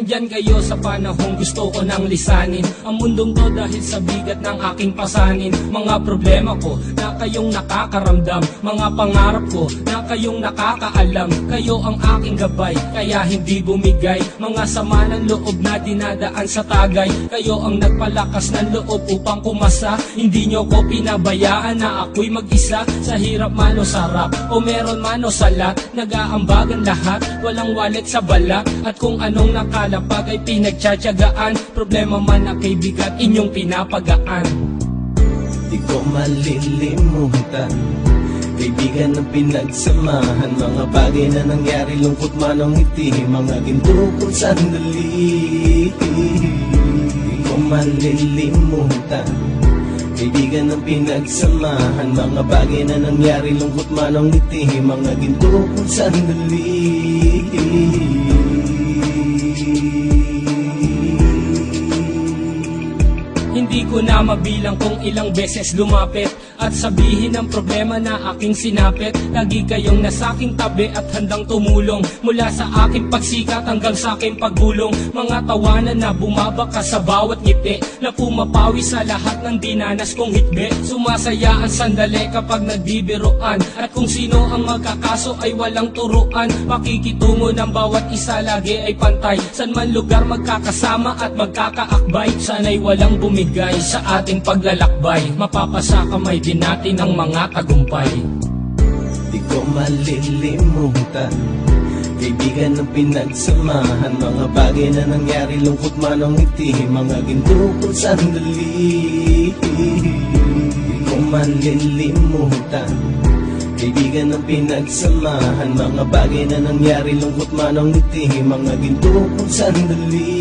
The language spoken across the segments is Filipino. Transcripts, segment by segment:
nandyan kayo sa panahong gusto ko nang lisanin ang mundong to dahil sa bigat ng aking pasanin. Mga problema ko na kayong nakakaramdam, mga pangarap ko na kayong nakakaalam. Kayo ang aking gabay, kaya hindi bumigay. Mga sama ng loob na dinadaan sa tagay, kayo ang nagpalakas ng loob upang kumasa. Hindi nyo ko pinabayaan na ako'y mag-isa. Sa hirap man o sarap, o meron man o salat, nag-aambagan lahat, walang walit sa balat. At kung anong nakalapag ay pinagtsatsagaan, problema man na kay bigat inyong pinapagaan. Di ko malilimutan, kaibigan ng pinagsamahan, mga bagay na nangyari, lungkot man ang ngiti, mga ginto kong sandali. Di ko malilimutan, kaibigan ng pinagsamahan, mga bagay na nangyari, lungkot man ang ngiti, mga ginto kong sandali. Hindi ko na mabilang kung ilang beses lumapit at sabihin ang problema na aking sinapit. Lagi kayong nasa aking tabi at handang tumulong, mula sa aking pagsikat hanggang sa aking paggulong. Mga tawanan na bumabaka sa bawat ngiti, na pumapawi sa lahat ng dinanas kong hitbe. Sumasaya ang sandali kapag nagbibiroan, at kung sino ang magkakaso ay walang turuan. Pakikitungo ng bawat isa lagi ay pantay, san man lugar magkakasama at magkakaakbay. Sana'y walang bumigay sa ating paglalakbay, mapapasa kamay din natin ang mga tagumpay. Di ko malilimutan, kaibigan ng pinagsamahan, mga bagay na nangyari, lungkot man ang ngiti, mga ginto kong sandali. Di ko malilimutan, kaibigan ng pinagsamahan, mga bagay na nangyari, lungkot man ang ngiti, mga ginto kong sandali.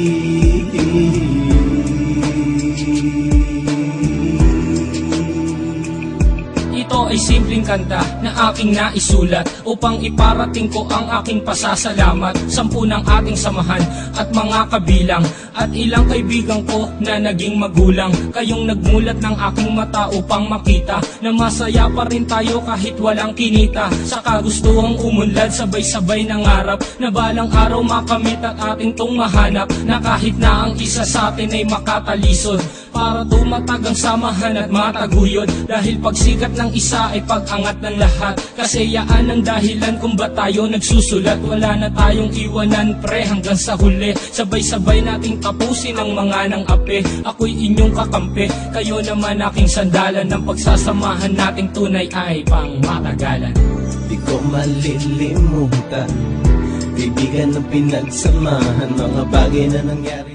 Ito ay simpleng kanta na aking naisulat upang iparating ko ang aking pasasalamat. 10 ng ating samahan at mga kabilang, at ilang kaibigan ko na naging magulang. Kayong nagmulat ng aking mata upang makita na masaya pa rin tayo kahit walang kinita. Sa kagustuhang umunlad, sabay-sabay nangarap na balang araw makamit at ating tong mahanap, na kahit na ang isa sa atin ay makatalisod, para tumatag ang samahan at mataguyod. Dahil pagsikat ng isa ay pag-angat ng lahat, kasayaan ang dahilan kung ba't tayo nagsusulat. Wala na tayong iwanan pre hanggang sa huli, sabay-sabay nating tapusin ang mga nang ape. Ako'y inyong kakampi, kayo naman aking sandalan, ng pagsasamahan nating tunay ay pang matagalan. Di ko malilimutan, kaibigan ng pinagsamahan, mga bagay na nangyari.